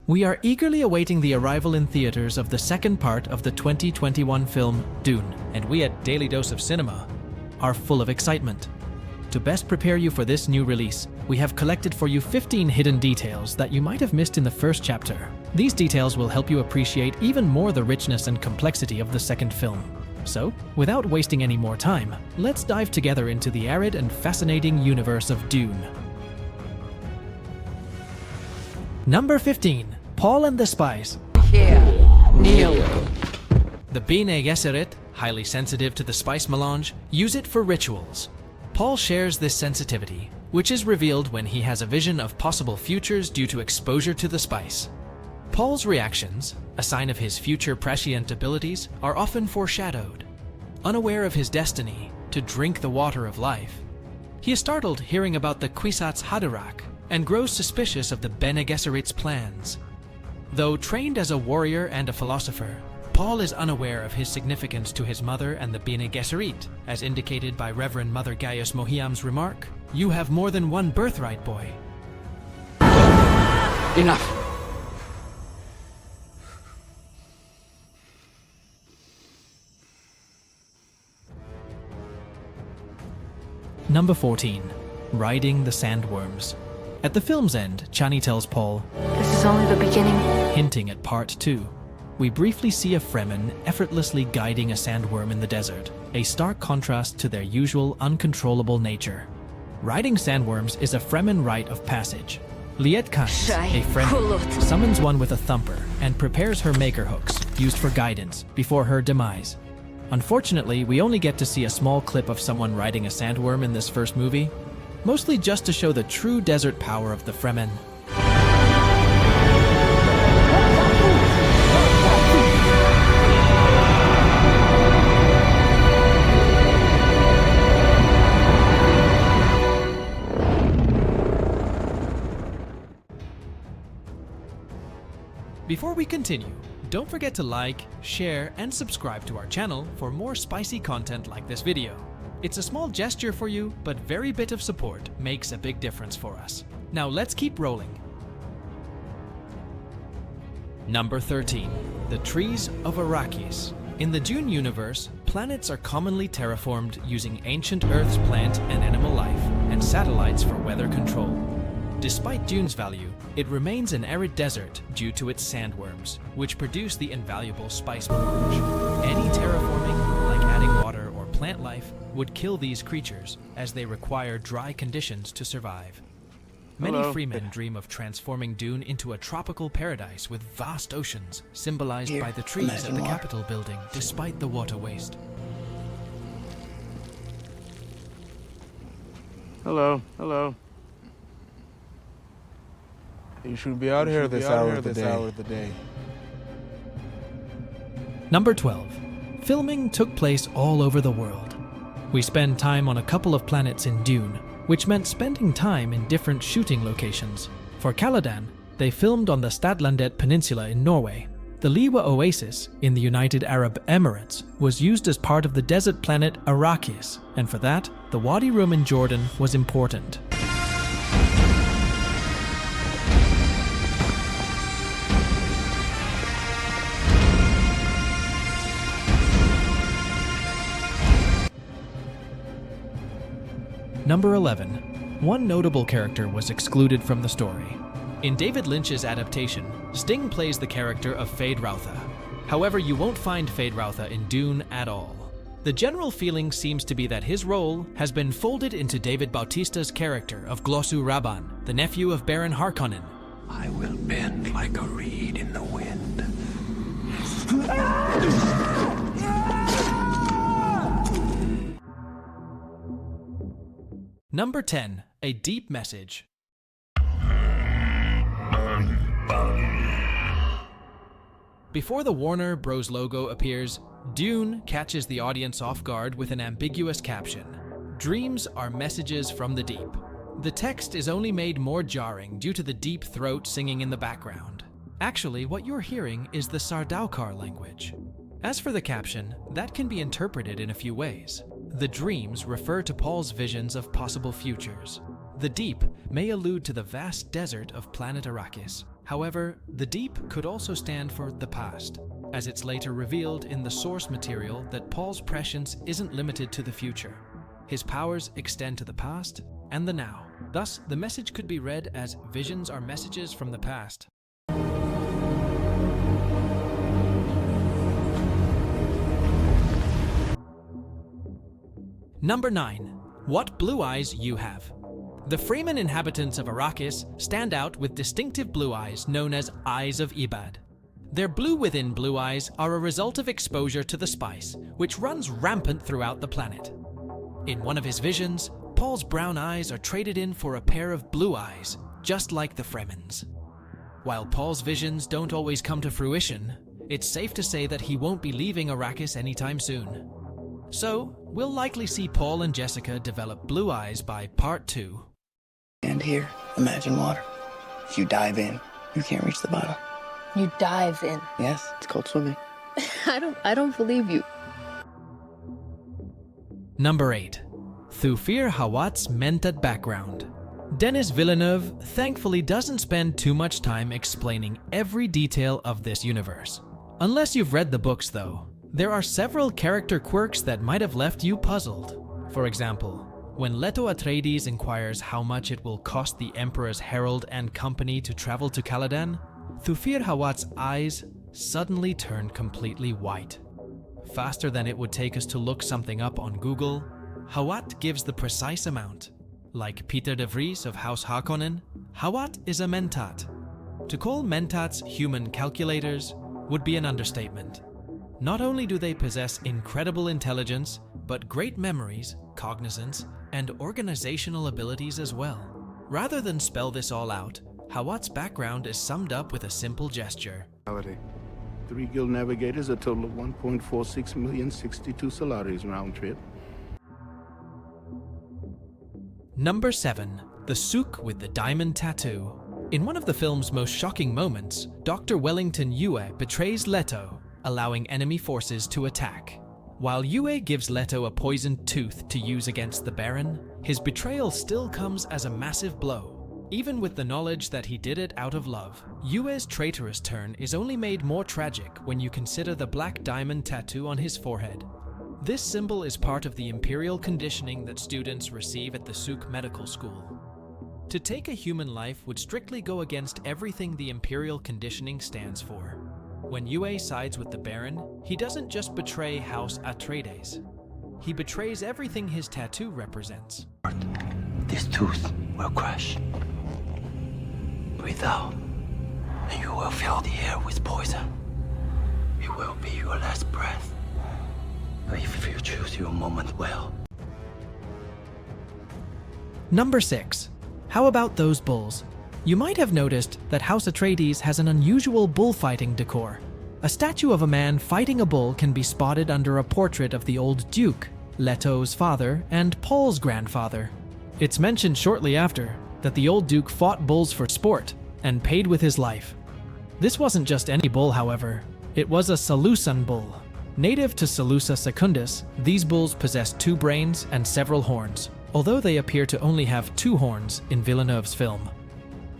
We are eagerly awaiting the arrival in theaters of the second part of the 2021 film Dune, and we at Daily Dose of Cinema are full of excitement. To best prepare you for this new release, we have collected for you 15 hidden details that you might have missed in the first chapter. These details will help you appreciate even more the richness and complexity of the second film. So, without wasting any more time, let's dive together into the arid and fascinating universe of Dune. Number 15. Paul and the Spice. Here, kneel. The Bene Gesserit, highly sensitive to the spice melange, use it for rituals. Paul shares this sensitivity, which is revealed when he has a vision of possible futures due to exposure to the spice. Paul's reactions, a sign of his future prescient abilities, are often foreshadowed. Unaware of his destiny to drink the water of life, he is startled hearing about the Kwisatz Haderach and grows suspicious of the Bene Gesserit's plans. Though trained as a warrior and a philosopher, Paul is unaware of his significance to his mother and the Bene Gesserit, as indicated by Reverend Mother Gaius Mohiam's remark, "You have more than one birthright, boy." Enough. Number 14. Riding the Sandworms. At the film's end, Chani tells Paul, This is only the beginning. hinting at part 2. We briefly see a Fremen effortlessly guiding a sandworm in the desert, a stark contrast to their usual uncontrollable nature. Riding sandworms is a Fremen rite of passage. Liet Kynes, a Fremen, summons one with a thumper and prepares her maker hooks, used for guidance, before her demise. Unfortunately, we only get to see a small clip of someone riding a sandworm in this first movie, mostly just to show the true desert power of the Fremen. Before we continue, don't forget to like, share, and subscribe to our channel for more spicy content like this video. It's a small gesture for you, but very bit of support makes a big difference for us. Now let's keep rolling. Number 13. The Trees of Arrakis. In the Dune universe, planets are commonly terraformed using ancient Earth's plant and animal life, and satellites for weather control. Despite Dune's value, it remains an arid desert due to its sandworms, which produce the invaluable spice melange. Any terraforming, like adding water or plant life, would kill these creatures, as they require dry conditions to survive. Many freemen dream of transforming Dune into a tropical paradise with vast oceans, symbolized by the trees at the Capitol building, despite the water waste. Hello. You should be out here this hour of the day. Number 12. Filming took place all over the world. We spend time on a couple of planets in Dune, which meant spending time in different shooting locations. For Caladan, they filmed on the Stadlandet Peninsula in Norway. The Liwa Oasis in the United Arab Emirates was used as part of the desert planet Arrakis, and for that, the Wadi Rum in Jordan was important. Number 11. One notable character was excluded from the story. In David Lynch's adaptation, Sting plays the character of Feyd-Rautha. However, you won't find Feyd-Rautha in Dune at all. The general feeling seems to be that his role has been folded into David Bautista's character of Glossu Rabban, the nephew of Baron Harkonnen. I will bend like a reed in the wind. Number 10. A deep message. Before the Warner Bros. Logo appears, Dune catches the audience off guard with an ambiguous caption. Dreams are messages from the deep. The text is only made more jarring due to the deep throat singing in the background. Actually, what you're hearing is the Sardaukar language. As for the caption, that can be interpreted in a few ways. The dreams refer to Paul's visions of possible futures. The deep may allude to the vast desert of planet Arrakis. However, the deep could also stand for the past, as it's later revealed in the source material that Paul's prescience isn't limited to the future. His powers extend to the past and the now. Thus, the message could be read as visions are messages from the past. Number 9. What blue eyes you have. The Freeman inhabitants of Arrakis stand out with distinctive blue eyes known as Eyes of Ibad. Their blue within blue eyes are a result of exposure to the spice, which runs rampant throughout the planet. In one of his visions, Paul's brown eyes are traded in for a pair of blue eyes, just like the Fremens. While Paul's visions don't always come to fruition, it's safe to say that he won't be leaving Arrakis anytime soon. So, we'll likely see Paul and Jessica develop blue eyes by Part 2. And here, imagine water. If you dive in, you can't reach the bottom. You dive in. Yes, it's called swimming. I don't believe you. Number 8. Thufir Hawat's Mentat background. Denis Villeneuve thankfully doesn't spend too much time explaining every detail of this universe. Unless you've read the books though, there are several character quirks that might have left you puzzled. For example, when Leto Atreides inquires how much it will cost the Emperor's Herald and company to travel to Caladan, Thufir Hawat's eyes suddenly turn completely white. Faster than it would take us to look something up on Google, Hawat gives the precise amount. Like Peter de Vries of House Harkonnen, Hawat is a Mentat. To call Mentats human calculators would be an understatement. Not only do they possess incredible intelligence, but great memories, cognizance, and organizational abilities as well. Rather than spell this all out, Hawat's background is summed up with a simple gesture. 3 guild navigators, a total of 1.46 million 62 Solaris round trip. Number 7. The Sook with the Diamond Tattoo. In one of the film's most shocking moments, Dr. Wellington Yue betrays Leto, allowing enemy forces to attack. While Yue gives Leto a poisoned tooth to use against the Baron, his betrayal still comes as a massive blow. Even with the knowledge that he did it out of love, Yue's traitorous turn is only made more tragic when you consider the black diamond tattoo on his forehead. This symbol is part of the imperial conditioning that students receive at the Sook Medical School. To take a human life would strictly go against everything the imperial conditioning stands for. When Yue sides with the Baron, he doesn't just betray House Atreides. He betrays everything his tattoo represents. This tooth will crush. Breathe out, and you will fill the air with poison. It will be your last breath. If you choose your moment well. Number 6. How about those bulls? You might have noticed that House Atreides has an unusual bullfighting decor. A statue of a man fighting a bull can be spotted under a portrait of the old Duke, Leto's father, and Paul's grandfather. It's mentioned shortly after that the old Duke fought bulls for sport and paid with his life. This wasn't just any bull, however. It was a Salusan bull. Native to Salusa Secundus, these bulls possess 2 brains and several horns, although they appear to only have 2 horns in Villeneuve's film.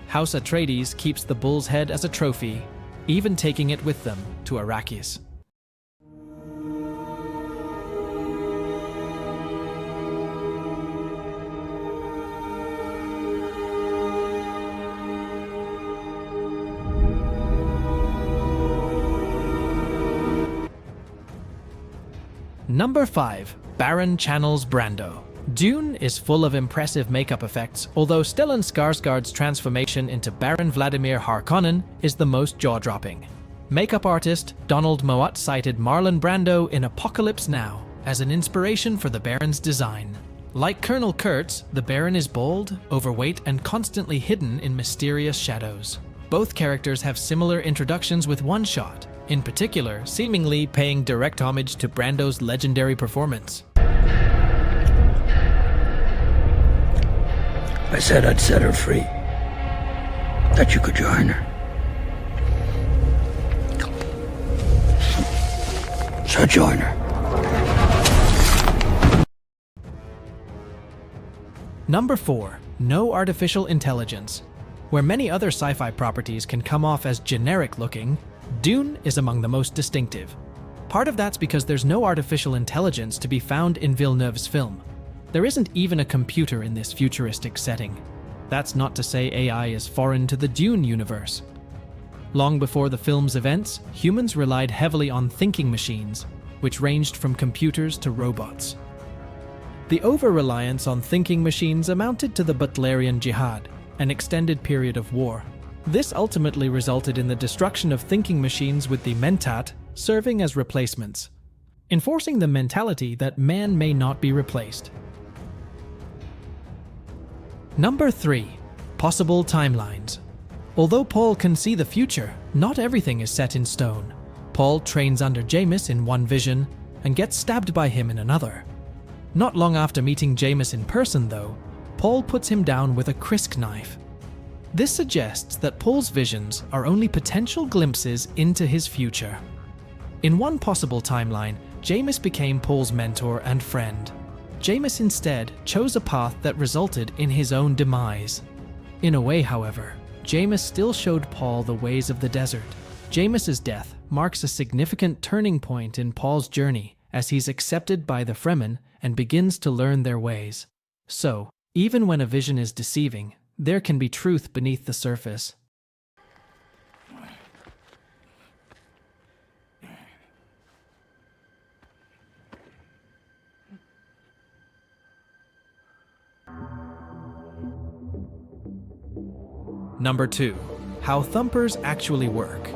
House Atreides keeps the bull's head as a trophy, even taking it with them to Arrakis. Number 5. Baron channels Brando. Dune is full of impressive makeup effects, although Stellan Skarsgård's transformation into Baron Vladimir Harkonnen is the most jaw-dropping. Makeup artist Donald Mowat cited Marlon Brando in Apocalypse Now as an inspiration for the Baron's design. Like Colonel Kurtz, the Baron is bold, overweight, and constantly hidden in mysterious shadows. Both characters have similar introductions with one shot, in particular seemingly paying direct homage to Brando's legendary performance. I said I'd set her free. That you could join her. So join her. Number 4. No artificial intelligence. Where many other sci-fi properties can come off as generic-looking, Dune is among the most distinctive. Part of that's because there's no artificial intelligence to be found in Villeneuve's film. There isn't even a computer in this futuristic setting. That's not to say AI is foreign to the Dune universe. Long before the film's events, humans relied heavily on thinking machines, which ranged from computers to robots. The over-reliance on thinking machines amounted to the Butlerian Jihad, an extended period of war. This ultimately resulted in the destruction of thinking machines, with the Mentat serving as replacements, enforcing the mentality that man may not be replaced. Number 3. Possible timelines. Although Paul can see the future, not everything is set in stone. Paul trains under Jamis in one vision and gets stabbed by him in another. Not long after meeting Jamis in person, though, Paul puts him down with a Krisk knife. This suggests that Paul's visions are only potential glimpses into his future. In one possible timeline, Jamis became Paul's mentor and friend. Jamis instead chose a path that resulted in his own demise. In a way, however, Jamis still showed Paul the ways of the desert. Jamis's death marks a significant turning point in Paul's journey as he's accepted by the Fremen and begins to learn their ways. So, even when a vision is deceiving, there can be truth beneath the surface. Number 2. How Thumpers actually work.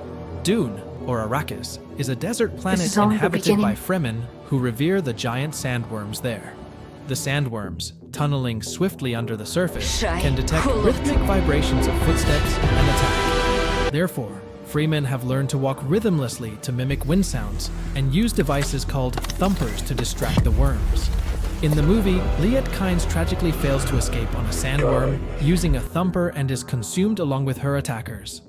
Dune, or Arrakis, is a desert planet inhabited by Fremen who revere the giant sandworms there. The sandworms, tunneling swiftly under the surface, can detect rhythmic vibrations of footsteps and attack. Therefore, Freemen have learned to walk rhythmlessly to mimic wind sounds and use devices called thumpers to distract the worms. In the movie, Liet Kynes tragically fails to escape on a sandworm using a thumper and is consumed along with her attackers.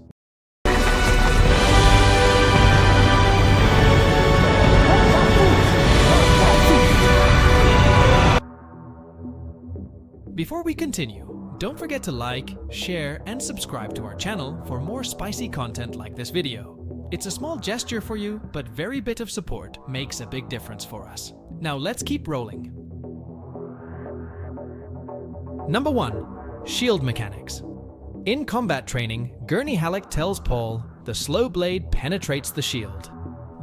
Before we continue, don't forget to like, share, and subscribe to our channel for more spicy content like this video. It's a small gesture for you, but very bit of support makes a big difference for us. Now let's keep rolling. Number 1. Shield mechanics. In combat training, Gurney Halleck tells Paul, the slow blade penetrates the shield.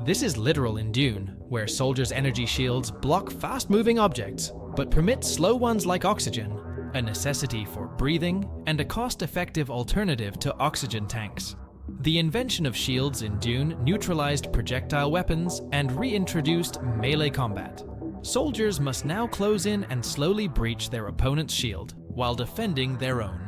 This is literal in Dune, where soldiers' energy shields block fast-moving objects, but permit slow ones like oxygen, a necessity for breathing and a cost-effective alternative to oxygen tanks. The invention of shields in Dune neutralized projectile weapons and reintroduced melee combat. Soldiers must now close in and slowly breach their opponent's shield, while defending their own.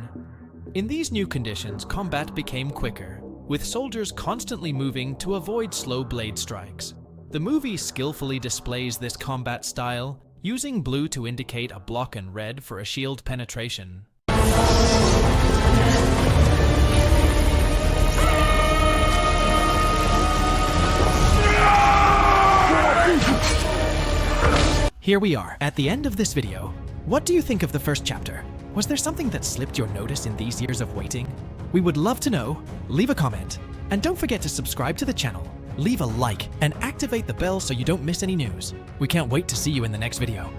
In these new conditions, combat became quicker, with soldiers constantly moving to avoid slow blade strikes. The movie skillfully displays this combat style, using blue to indicate a block and red for a shield penetration. Here we are, at the end of this video. What do you think of the first chapter? Was there something that slipped your notice in these years of waiting? We would love to know. Leave a comment. And don't forget to subscribe to the channel, leave a like, and activate the bell so you don't miss any news. We can't wait to see you in the next video.